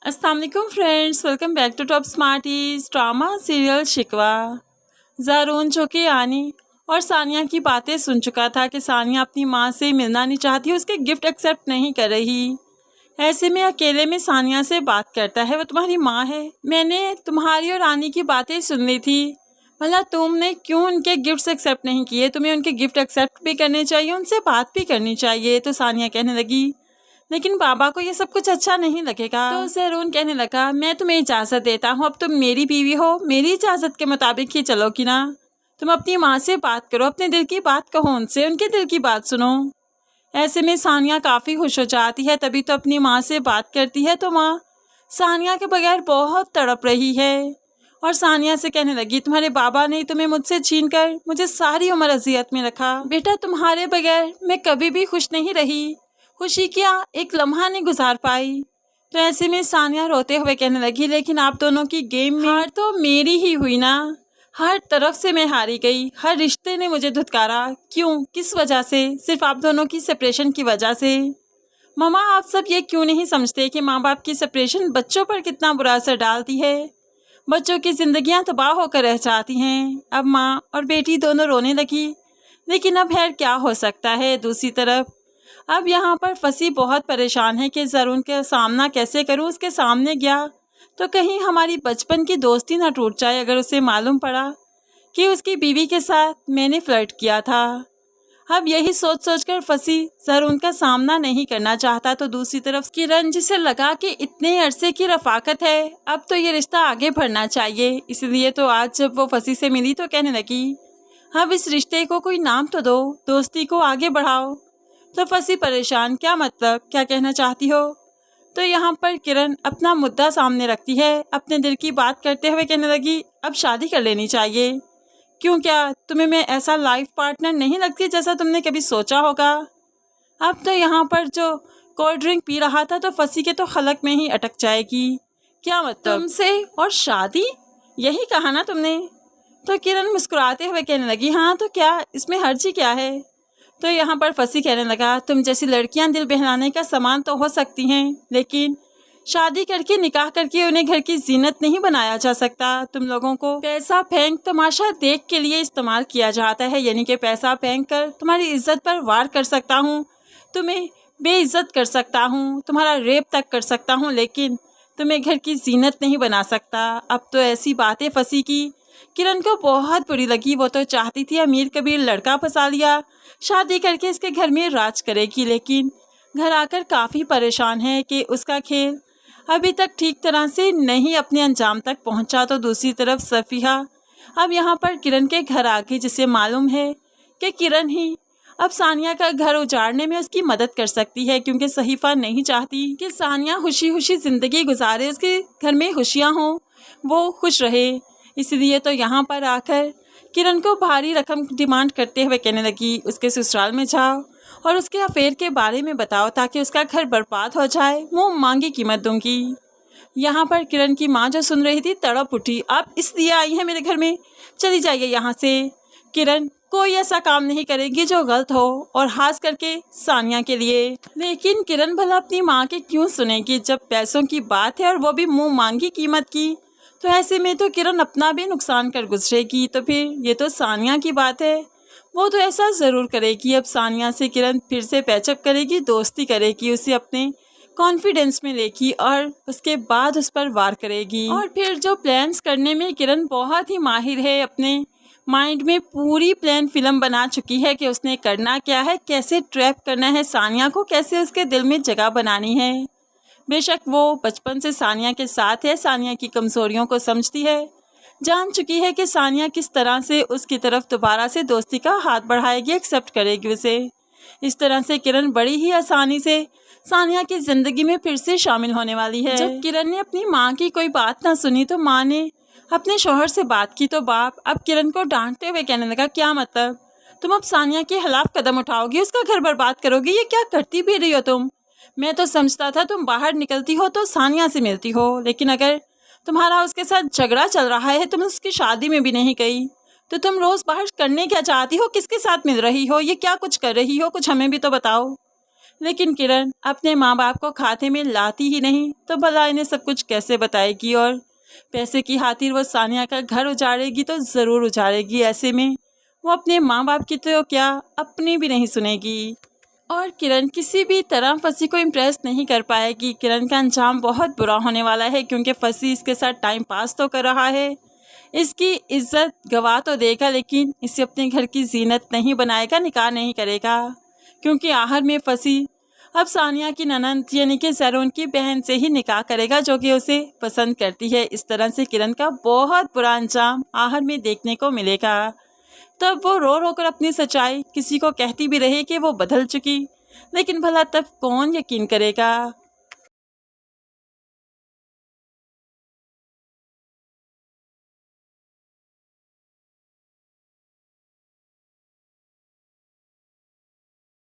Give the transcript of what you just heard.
अस्सलाम वालेकुम friends, welcome back to top smarties. Drama serial Shikwa. Zaroon जो कि आनी और सानिया की बातें सुन चुका था कि सानिया अपनी माँ से मिलना नहीं चाहती, उसके गिफ्ट एक्सेप्ट नहीं कर रही। ऐसे में अकेले में सानिया से बात करता है, वो तुम्हारी माँ है, मैंने तुम्हारी और आनी की बातें सुन ली थी, भला तुमने क्यों उनके गिफ्ट्स एक्सेप्ट नहीं किए? तुम्हें उनके गिफ्ट एक्सेप्ट भी करने चाहिए, उनसे बात भी करनी चाहिए। तो सानिया कहने लगी लेकिन बाबा को ये सब कुछ अच्छा नहीं लगेगा। तो ज़रून कहने लगा मैं तुम्हें इजाज़त देता हूँ, अब तुम मेरी बीवी हो, मेरी इजाज़त के मुताबिक ही चलोगी ना। तुम अपनी माँ से बात करो, अपने दिल की बात कहो उनसे, उनके दिल की बात सुनो। ऐसे में सानिया काफ़ी खुश हो जाती है, तभी तो अपनी माँ से बात करती है। तो माँ सानिया के बगैर बहुत तड़प रही है और सानिया से कहने लगी तुम्हारे बाबा ने तुम्हें मुझसे छीन कर मुझे सारी उम्र अजियत में रखा। बेटा तुम्हारे बगैर मैं कभी भी खुश नहीं रही, खुशी क्या एक लम्हा नहीं गुजार पाई। तो ऐसे में सानिया रोते हुए कहने लगी लेकिन आप दोनों की गेम में हार तो मेरी ही हुई ना, हर तरफ से मैं हारी गई, हर रिश्ते ने मुझे धुतकारा। क्यों, किस वजह से? सिर्फ आप दोनों की सेपरेशन की वजह से। मम्मा आप सब ये क्यों नहीं समझते कि माँ बाप की सेपरेशन बच्चों पर कितना बुरा असर डालती है, बच्चों की जिंदगियां तबाह होकर रह जाती हैं। अब माँ और बेटी दोनों रोने लगी, लेकिन अब खैर क्या हो सकता है। दूसरी तरफ अब यहाँ पर फंसी बहुत परेशान है कि ज़रून का सामना कैसे करूँ। उसके सामने गया तो कहीं हमारी बचपन की दोस्ती ना टूट जाए, अगर उसे मालूम पड़ा कि उसकी बीवी के साथ मैंने फ्लर्ट किया था। अब यही सोच सोच कर फंसी, ज़रून का सामना नहीं करना चाहता। तो दूसरी तरफ किरण जिसे लगा कि इतने अरसे की रफाकत है, अब तो ये रिश्ता आगे बढ़ना चाहिए, इसलिए तो आज जब वो फंसी से मिली तो कहने लगी अब इस रिश्ते को कोई नाम तो दो, दोस्ती को आगे बढ़ाओ। तो फंसी परेशान, क्या मतलब, क्या कहना चाहती हो? तो यहाँ पर किरण अपना मुद्दा सामने रखती है, अपने दिल की बात करते हुए कहने लगी अब शादी कर लेनी चाहिए। क्यों, क्या तुम्हें मैं ऐसा लाइफ पार्टनर नहीं लगती जैसा तुमने कभी सोचा होगा? अब तो यहाँ पर जो कोल्ड ड्रिंक पी रहा था तो फंसी के तो खलक में ही अटक जाएगी। क्या मतलब तुमसे और शादी, यही कहा ना तुमने? तो किरण मुस्कुराते हुए कहने लगी हाँ तो क्या, इसमें हर्जी क्या है? तो यहाँ पर फंसी कहने लगा तुम जैसी लड़कियां दिल बहलाने का सामान तो हो सकती हैं, लेकिन शादी करके निकाह करके उन्हें घर की जीनत नहीं बनाया जा सकता। तुम लोगों को पैसा फेंक तमाशा देख के लिए इस्तेमाल किया जाता है, यानी कि पैसा फेंक कर तुम्हारी इज्जत पर वार कर सकता हूँ, तुम्हें बेइज्जत कर सकता हूँ, तुम्हारा रेप तक कर सकता हूँ, लेकिन तुम्हें घर की जीनत नहीं बना सकता। अब तो ऐसी बातें फंसी की किरण को बहुत बुरी लगी। वो तो चाहती थी अमीर कबीर लड़का फंसा लिया, शादी करके इसके घर में राज करेगी, लेकिन घर आकर काफ़ी परेशान है कि उसका खेल अभी तक ठीक तरह से नहीं अपने अंजाम तक पहुंचा। तो दूसरी तरफ सफ़िया अब यहाँ पर किरण के घर आ गई, जिसे मालूम है कि किरण ही अब सानिया का घर उजाड़ने में उसकी मदद कर सकती है, क्योंकि सहीफ़ा नहीं चाहती कि सानिया खुशी खुशी ज़िंदगी गुजारे, उसके घर में खुशियाँ हों, वो खुश रहे। इसलिए तो यहाँ पर आकर किरण को भारी रकम डिमांड करते हुए कहने लगी उसके ससुराल में जाओ और उसके अफेयर के बारे में बताओ ताकि उसका घर बर्बाद हो जाए, मुँह मांगी कीमत दूंगी। यहाँ पर किरण की माँ जो सुन रही थी तड़प उठी, आप इसलिए आई हैं मेरे घर में, चली जाइए यहाँ से। किरण कोई ऐसा काम नहीं करेगी जो गलत हो, और खास करके सानिया के लिए। लेकिन किरण भला अपनी माँ के क्यों सुनेगी जब पैसों की बात है और वो भी मुँह मांगी कीमत की? तो ऐसे में तो किरण अपना भी नुकसान कर गुजरेगी। तो फिर ये तो सानिया की बात है, वो तो ऐसा ज़रूर करेगी। अब सानिया से किरण फिर से पैचअप करेगी, दोस्ती करेगी, उसे अपने कॉन्फिडेंस में लेगी और उसके बाद उस पर वार करेगी। और फिर जो प्लान्स करने में किरण बहुत ही माहिर है, अपने माइंड में पूरी प्लान फिल्म बना चुकी है कि उसने करना क्या है, कैसे ट्रैप करना है सानिया को, कैसे उसके दिल में जगह बनानी है। बेशक वो बचपन से सानिया के साथ है, सानिया की कमज़ोरियों को समझती है, जान चुकी है कि सानिया किस तरह से उसकी तरफ दोबारा से दोस्ती का हाथ बढ़ाएगी, एक्सेप्ट करेगी उसे। इस तरह से किरण बड़ी ही आसानी से सानिया की ज़िंदगी में फिर से शामिल होने वाली है। जब किरण ने अपनी माँ की कोई बात ना सुनी तो माँ ने अपने शौहर से बात की, तो बाप अब किरण को डांटते हुए कहने लगा क्या मतलब, तुम अब सानिया के खिलाफ कदम उठाओगी, उसका घर बर्बाद करोगी, ये क्या करती भी रही हो तुम? मैं तो समझता था तुम बाहर निकलती हो तो सानिया से मिलती हो, लेकिन अगर तुम्हारा उसके साथ झगड़ा चल रहा है, तुम उसकी शादी में भी नहीं गई, तो तुम रोज़ बाहर करने क्या चाहती हो, किसके साथ मिल रही हो, ये क्या कुछ कर रही हो, कुछ हमें भी तो बताओ। लेकिन किरण अपने माँ बाप को खाते में लाती ही नहीं तो भला इन्हें सब कुछ कैसे बताएगी। और पैसे की खातिर वो सानिया का घर उजाड़ेगी तो ज़रूर उजाड़ेगी। ऐसे में वो अपने माँ बाप की तो क्या अपनी भी नहीं सुनेगी। और किरण किसी भी तरह फसी को इम्प्रेस नहीं कर पाएगी। किरण का अंजाम बहुत बुरा होने वाला है क्योंकि फसी इसके साथ टाइम पास तो कर रहा है, इसकी इज्जत गवा तो देगा लेकिन इसे अपने घर की जीनत नहीं बनाएगा, निकाह नहीं करेगा। क्योंकि आखिर में फसी अब सानिया की ननंद यानी कि ज़रून की बहन से ही निकाह करेगा जो कि उसे पसंद करती है। इस तरह से किरण का बहुत बुरा अंजाम आखिर में देखने को मिलेगा। तब वो रो रो कर अपनी सच्चाई किसी को कहती भी रहे कि वो बदल चुकी, लेकिन भला तब कौन यकीन करेगा।